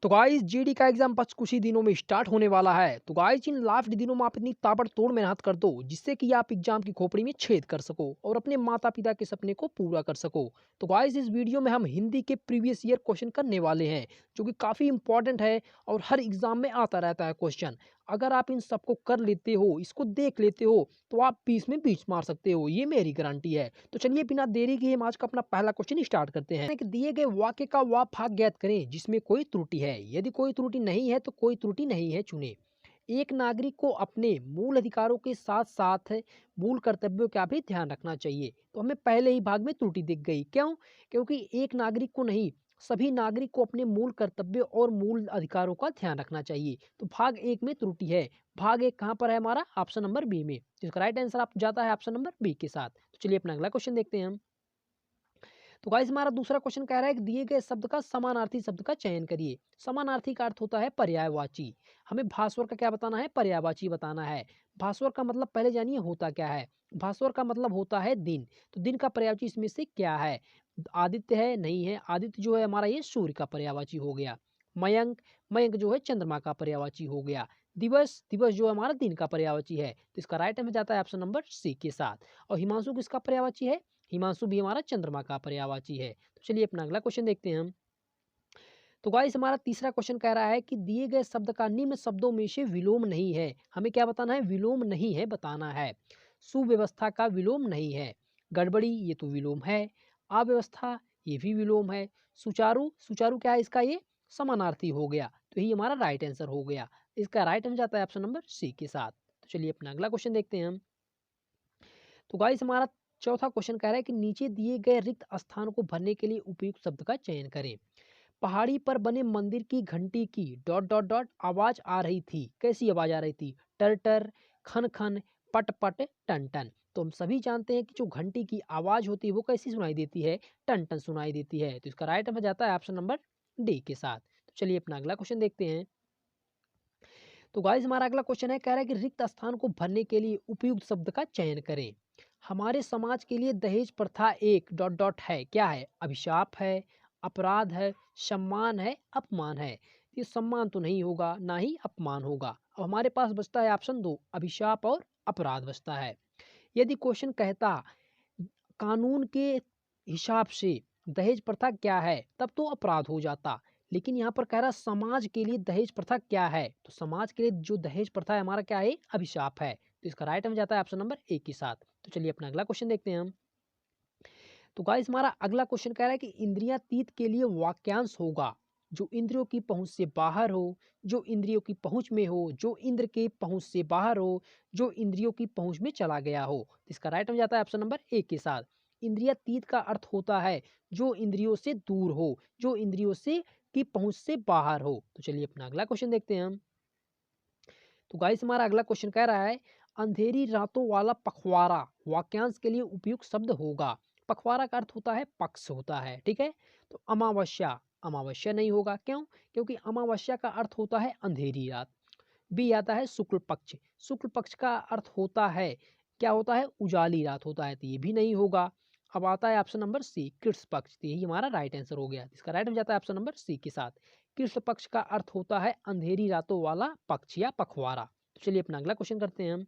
तो guys GD का exam बस कुछ ही दिनों में स्टार्ट होने वाला है। तो गाइस इन लास्ट दिनों में आप इतनी ताबड़तोड़ मेहनत कर दो जिससे कि आप एग्जाम की खोपड़ी में छेद कर सको और अपने माता पिता के सपने को पूरा कर सको। तो गाइस इस वीडियो में हम हिंदी के प्रीवियस ईयर क्वेश्चन करने वाले हैं जो कि काफ़ी इंपॉर्टेंट है और हर एग्जाम में आता रहता है क्वेश्चन। अगर आप इन सबको कर लेते हो, इसको देख लेते हो, तो आप 20 में 20 मार सकते हो, ये मेरी गारंटी है। तो चलिए बिना देरी के हम आज का अपना पहला क्वेश्चन स्टार्ट करते हैं। कि दिए गए वाक्य का वा भाग ज्ञात करें जिसमें कोई त्रुटि है। यदि कोई त्रुटि नहीं है तो कोई त्रुटि नहीं है चुने। एक नागरिक को अपने मूल अधिकारों के साथ साथ मूल कर्तव्यों का भी ध्यान रखना चाहिए। तो हमें पहले ही भाग में त्रुटि दिख गई। क्यों? क्योंकि एक नागरिक को नहीं, सभी नागरिक को अपने मूल कर्तव्यों और मूल अधिकारों का ध्यान रखना चाहिए। तो भाग एक में त्रुटि है। भाग एक कहाँ पर है हमारा? ऑप्शन नंबर बी में। जिसका राइट आंसर आप जाता है ऑप्शन नंबर बी के साथ। तो चलिए अपना अगला क्वेश्चन देखते हैं हम। तो गाइस हमारा दूसरा क्वेश्चन कह रहा है कि दिए गए शब्द का समानार्थी शब्द का चयन करिए। समानार्थी का अर्थ होता है पर्यायवाची। हमें भास्वर का क्या बताना है? पर्यायवाची बताना है। भास्वर का मतलब पहले जानिए होता क्या है। भास्वर का मतलब होता है दिन। तो दिन का पर्यायवाची इसमें से क्या है? आदित्य है? नहीं है। आदित्य जो है हमारा ये सूर्य का पर्यायवाची हो गया। मयंक, मयंक जो है चंद्रमा का पर्यायवाची हो गया। दिवस, दिवस जो हमारा दिन का पर्यायवाची है। तो इसका राइट आंसर जाता है ऑप्शन नंबर सी के साथ। और हिमांशु किसका पर्यायवाची है? हिमांशु भी हमारा चंद्रमा का पर्यायवाची है। तो चलिए अपना अगला क्वेश्चन देखते हैं हम। तो गाइस हमारा तीसरा क्वेश्चन कह रहा है कि दिए गए शब्द का निम्न शब्दों में से विलोम नहीं है। हमें क्या बताना है? विलोम नहीं है बताना है। सुव्यवस्था का विलोम नहीं है। गड़बड़ी, ये तो विलोम है। अव्यवस्था, ये भी विलोम है। सुचारू, सुचारू क्या है इसका? ये समानार्थी हो गया। तो यही हमारा राइट आंसर हो गया। इसका राइट आंसर जाता है ऑप्शन नंबर सी के साथ। तो चलिए अपना अगला क्वेश्चन देखते हैं हम। तो गाइस हमारा चौथा क्वेश्चन कह रहा है कि नीचे दिए गए रिक्त स्थान को भरने के लिए उपयुक्त शब्द का चयन करें। पहाड़ी पर बने मंदिर की घंटी की डॉट डॉट डॉट आवाज आ रही थी। कैसी आवाज आ रही थी? टर टर, खन खन, पट पट, टन टन। तो हम सभी जानते हैं कि जो घंटी की आवाज होती है वो कैसी सुनाई देती है? टन टन सुनाई देती है। तो इसका राइट आंसर जाता है ऑप्शन नंबर डी के साथ। तो चलिए अपना अगला क्वेश्चन देखते हैं। तो गाइस हमारा अगला क्वेश्चन है, कह रहा है कि रिक्त स्थान को भरने के लिए उपयुक्त शब्द का चयन करें। हमारे समाज के लिए दहेज प्रथा एक डॉट डॉट है। क्या है? अभिशाप है, अपराध है, सम्मान है, अपमान है। ये सम्मान तो नहीं होगा, ना ही अपमान होगा। अब हमारे पास बचता है ऑप्शन दो, अभिशाप और अपराध बचता है। यदि क्वेश्चन कहता कानून के हिसाब से दहेज प्रथा क्या है, तब तो अपराध हो जाता। लेकिन यहाँ पर कह रहा समाज के लिए दहेज प्रथा क्या है, तो समाज के लिए जो दहेज प्रथा है हमारा क्या है? अभिशाप है। तो इसका राइट आंसर जाता है ऑप्शन नंबर ए के साथ। तो चलिए अपना अगला क्वेश्चन देखते हैं हम। तो गाइस हमारा अगला क्वेश्चन कह रहा है कि इंद्रियातीत के लिए वाक्यांश होगा जो इंद्रियों की पहुंच से बाहर हो, जो इंद्रियों की पहुंच में हो, जो इंद्र के पहुंच से बाहर हो, जो इंद्रियों की पहुंच में चला गया हो। तो इसका राइट आंसर जाता है ऑप्शन नंबर ए के साथ। इंद्रियातीत का अर्थ होता है जो इंद्रियों से दूर हो, जो इंद्रियों से की पहुंच से बाहर हो। तो चलिए अपना अगला क्वेश्चन देखते हैं हम। तो गाइस हमारा अगला क्वेश्चन कह रहा है अंधेरी रातों वाला पखवाड़ा वाक्यांश के लिए उपयुक्त शब्द होगा। पखवाड़ा का अर्थ होता है पक्ष होता है, ठीक है। तो अमावस्या, अमावस्या नहीं होगा। क्यों? क्योंकि अमावस्या का अर्थ होता है अंधेरी रात। बी आता है शुक्ल पक्ष। शुक्ल पक्ष का अर्थ होता है, क्या होता है? उजाली रात होता है। तो ये भी नहीं होगा। अब आता है ऑप्शन नंबर सी, कृष्ण पक्ष। तो यही हमारा राइट आंसर हो गया। इसका राइट आंसर जाता है ऑप्शन नंबर सी के साथ। कृष्ण पक्ष का अर्थ होता है अंधेरी रातों वाला पक्ष या पखवाड़ा। तो चलिए अपना अगला क्वेश्चन करते हैं हम।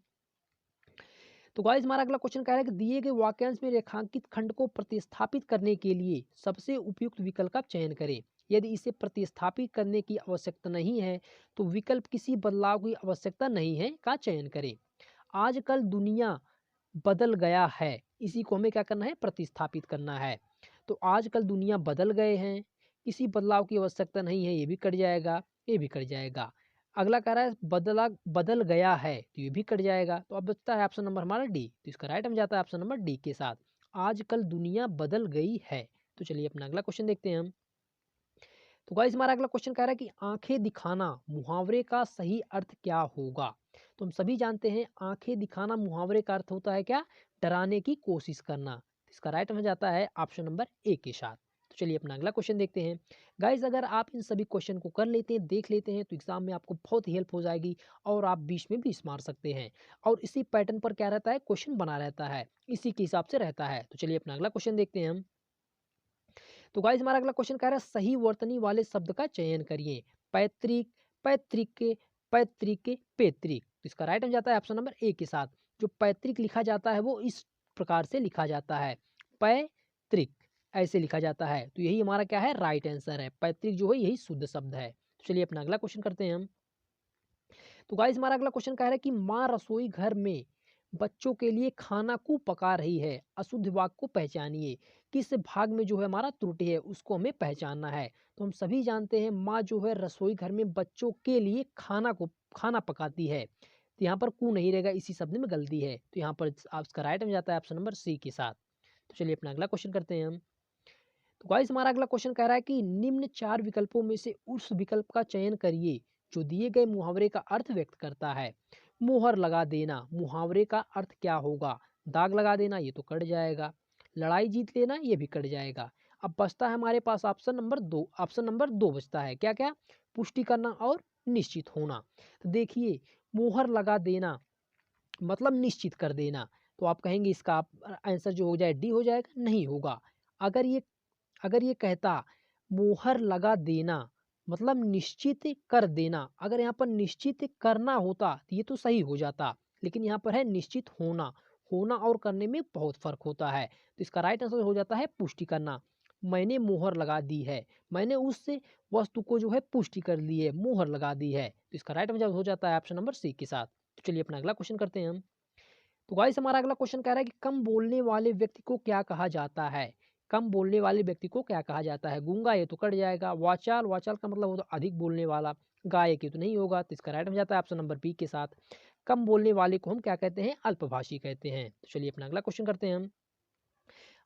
तो गाइस हमारा अगला क्वेश्चन कह रहा है कि दिए गए वाक्यांश में रेखांकित खंड को प्रतिस्थापित करने के लिए सबसे उपयुक्त विकल्प का चयन करें। यदि इसे प्रतिस्थापित करने की आवश्यकता नहीं है तो विकल्प किसी बदलाव की आवश्यकता नहीं है का चयन करें। आजकल दुनिया बदल गया है, इसी को हमें क्या करना है? प्रतिस्थापित करना है। तो आजकल दुनिया बदल गए हैं, किसी बदलाव की आवश्यकता नहीं है, ये भी कट जाएगा, ये भी कट जाएगा। अगला कह रहा है बदला बदल गया है, तो ये भी कट जाएगा। तो अब बचता है ऑप्शन नंबर हमारा डी। तो इसका राइट आंसर जाता है ऑप्शन नंबर डी के साथ। आजकल दुनिया बदल गई है। तो चलिए अपना अगला क्वेश्चन देखते हैं हम। तो गाइस हमारा अगला क्वेश्चन कह रहा है कि आंखें दिखाना मुहावरे का सही अर्थ क्या होगा। तो हम सभी जानते हैं आंखें दिखाना मुहावरे का अर्थ होता है क्या? डराने की कोशिश करना। इसका राइट आंसर जाता है ऑप्शन नंबर ए के साथ। तो चलिए अपना अगला क्वेश्चन देखते हैं। गाइस अगर आप इन सभी क्वेश्चन को कर लेते हैं, देख लेते हैं, तो एग्जाम में आपको बहुत ही हेल्प हो जाएगी और आप 20 में 20 मार सकते हैं। और इसी पैटर्न पर क्या रहता है? क्वेश्चन बना रहता है, इसी के हिसाब से रहता है। तो चलिए अपना अगला क्वेश्चन देखते हैं हम। तो गाइस हमारा अगला क्वेश्चन कह रहा है सही वर्तनी वाले शब्द का चयन करिए। पैतृक, पैतृक, पैतृक, पैतृक। तो इसका राइट आंसर जाता है ऑप्शन नंबर ए के साथ। जो पैतृक लिखा जाता है वो इस प्रकार से लिखा जाता है, पैतृक ऐसे लिखा जाता है। तो यही हमारा क्या है, राइट आंसर है। पैतृक जो है यही शुद्ध शब्द है। तो चलिए अपना अगला क्वेश्चन करते हैं हम। तो गाइस हमारा अगला क्वेश्चन कह रहा है कि माँ रसोई घर में बच्चों के लिए खाना को पका रही है, अशुद्ध वाक्य को पहचानिए। किस भाग में जो है हमारा त्रुटि है उसको हमें पहचानना है। तो हम सभी जानते हैं माँ जो है रसोई घर में बच्चों के लिए खाना पकाती है। तो यहाँ पर कु नहीं रहेगा, इसी शब्द में गलती है। तो यहाँ पर आपका राइट में जाता है ऑप्शन नंबर सी के साथ। तो चलिए अपना अगला क्वेश्चन करते हैं हम। तो गाइस हमारा अगला क्वेश्चन कह रहा है कि निम्न 4 विकल्पों में से उस विकल्प का चयन करिए जो दिए गए मुहावरे का अर्थ व्यक्त करता है। मुहर लगा देना, मुहावरे का अर्थ क्या होगा? दाग लगा देना, ये तो कट जाएगा। लड़ाई जीत लेना, ये भी कट जाएगा। अब बचता है हमारे पास ऑप्शन नंबर 2। ऑप्शन नंबर 2 बचता है, क्या क्या? पुष्टि करना और निश्चित होना। तो देखिए, मुहर लगा देना मतलब निश्चित कर देना। तो आप कहेंगे इसका आंसर जो हो जाए डी हो जाएगा, नहीं होगा। अगर ये कहता मुहर लगा देना मतलब निश्चित कर देना, अगर यहाँ पर निश्चित करना होता तो ये तो सही हो जाता, लेकिन यहाँ पर है निश्चित होना। होना और करने में बहुत फर्क होता है। तो इसका राइट आंसर हो जाता है पुष्टि करना। मैंने मुहर लगा दी है, मैंने उस वस्तु को जो है पुष्टि कर ली है, मुहर लगा दी है। तो इसका राइट आंसर हो जाता है ऑप्शन नंबर सी के साथ। तो चलिए अपना अगला क्वेश्चन करते हैं हम। तो गाइस हमारा अगला क्वेश्चन कह रहा है कि कम बोलने वाले व्यक्ति को क्या कहा जाता है? कम बोलने वाले व्यक्ति को क्या कहा जाता है? गूंगा, ये तो कट जाएगा। वाचाल, वाचाल का मतलब होता है अधिक बोलने वाला। गायक, ये तो नहीं होगा। तो इसका राइट में जाता है ऑप्शन नंबर बी के साथ। कम बोलने वाले को हम क्या कहते हैं? अल्पभाषी कहते हैं। तो चलिए अपना अगला क्वेश्चन करते हैं हम।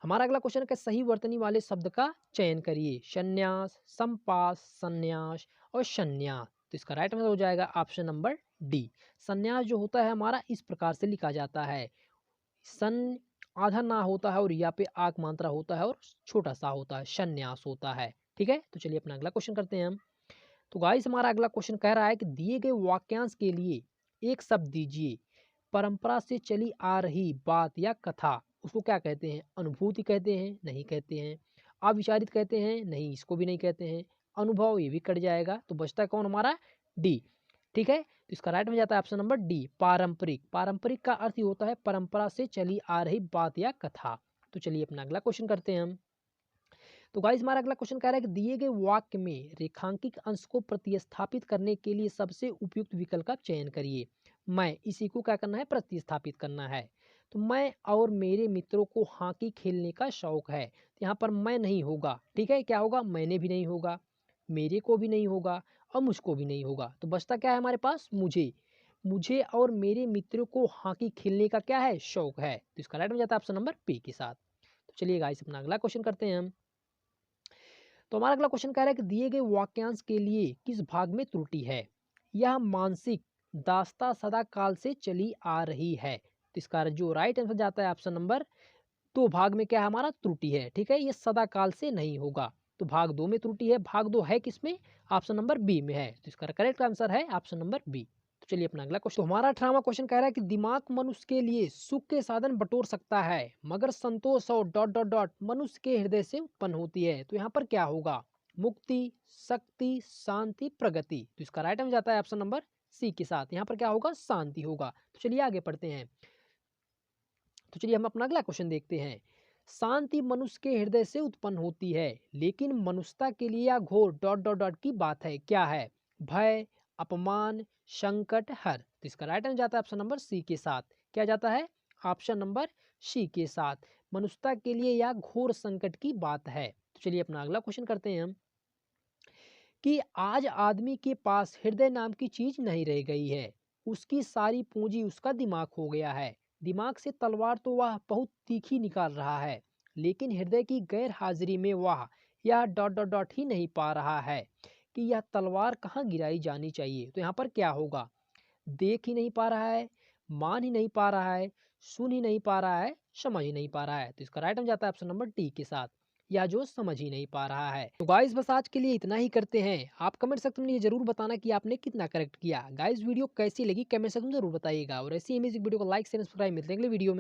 हमारा अगला क्वेश्चन है सही वर्तनी वाले शब्द का चयन करिए। संन्यास, संपास, संन्यास और संन्यास। तो इसका राइट आंसर हो जाएगा ऑप्शन नंबर डी। संन्यास जो होता है हमारा इस प्रकार से लिखा जाता है, सन आधा ना होता है और या पे आक मात्रा होता है और छोटा सा होता है, संन्यास होता है। ठीक है, तो चलिए अपना अगला क्वेश्चन करते हैं हम। तो गाइस हमारा अगला क्वेश्चन कह रहा है कि दिए गए वाक्यांश के लिए एक शब्द दीजिए। परंपरा से चली आ रही बात या कथा, उसको क्या कहते हैं? अनुभूति कहते हैं, नहीं कहते हैं। अविचारित कहते हैं, नहीं, इसको भी नहीं कहते हैं। अनुभव, ये भी कट जाएगा। तो बचता है कौन हमारा? डी। ठीक है, तो इसका राइट में जाता है ऑप्शन नंबर डी, पारंपरिक। पारंपरिक का अर्थ ही होता है परंपरा से चली आ रही बात या कथा। तो चलिए अपना अगला क्वेश्चन करते हैं हम। तो गाइस हमारा अगला क्वेश्चन कह रहा है कि दिए गए वाक्य में रेखांकित अंश को प्रतिस्थापित करने के लिए सबसे उपयुक्त विकल्प का चयन करिए। मैं, इसी को क्या करना है? प्रतिस्थापित करना है। तो मैं और मेरे मित्रों को हॉकी खेलने का शौक है। तो यहाँ पर मैं नहीं होगा, ठीक है, क्या होगा? मैंने भी नहीं होगा, मेरे को भी नहीं होगा और मुझको भी नहीं होगा। तो बचता क्या है हमारे पास? मुझे। मुझे और मेरे मित्रों को हॉकी खेलने का क्या है? शौक है। तो इसका राइट में जाता है ऑप्शन नंबर पी के साथ। तो चलिए गाइस अपना अगला क्वेश्चन करते हैं हम। तो हमारा अगला क्वेश्चन कह रहा है कि दिए गए वाक्यांश के लिए किस भाग में त्रुटि है? यह मानसिक दास्ता सदा काल से चली आ रही है। तो इसका जो राइट आंसर जाता है ऑप्शन नंबर 2 भाग में क्या है हमारा? त्रुटि है। ठीक है, ये सदा काल से नहीं होगा। तो भाग 2 में त्रुटि है। भाग 2 है किसमें? ऑप्शन नंबर बी में है। तो इसका करेक्ट आंसर है ऑप्शन नंबर बी। तो चलिए अपना अगला क्वेश्चन। तो हमारा 18वां क्वेश्चन कह रहा है कि दिमाग मनुष्य के लिए सुख के साधन बटोर सकता है, मगर संतोष और डॉट डॉट डॉट मनुष्य के हृदय से उत्पन्न होती है। तो यहाँ पर क्या होगा? मुक्ति, शक्ति, शांति, प्रगति। तो इसका राइट आंसर जाता है ऑप्शन नंबर सी के साथ। यहाँ पर क्या होगा? शांति होगा। तो चलिए आगे पढ़ते हैं। तो चलिए हम अपना अगला क्वेश्चन देखते हैं। शांति मनुष्य के हृदय से उत्पन्न होती है, लेकिन मनुष्यता के लिए यह घोर डॉट डॉट डॉट की बात है। क्या है? भय, अपमान, संकट, हर। तो इसका राइट आंसर जाता है ऑप्शन नंबर सी के साथ। क्या जाता है? ऑप्शन नंबर सी के साथ। मनुष्यता के लिए यह घोर संकट की बात है। तो चलिए अपना अगला क्वेश्चन करते हैं हम कि आज आदमी के पास हृदय नाम की चीज नहीं रह गई है। उसकी सारी पूंजी उसका दिमाग हो गया है। दिमाग से तलवार तो वह बहुत तीखी निकाल रहा है, लेकिन हृदय की गैर हाजिरी में वह यह डॉट डॉट डॉट ही नहीं पा रहा है कि यह तलवार कहाँ गिराई जानी चाहिए। तो यहाँ पर क्या होगा? देख ही नहीं पा रहा है, मान ही नहीं पा रहा है, सुन ही नहीं पा रहा है, समझ ही नहीं पा रहा है। तो इसका राइट आंसर जाता है ऑप्शन नंबर डी के साथ, या जो समझ ही नहीं पा रहा है। तो गाइस बस आज के लिए इतना ही करते हैं। आप कमेंट सेक्शन में ये जरूर बताना कि आपने कितना करेक्ट किया। गाइस वीडियो कैसी लगी कमेंट सेक्शन में जरूर बताइएगा, और ऐसी अमेजिंग वीडियो को लाइक शेयर सब्सक्राइब। मिलते हैं अगले वीडियो में।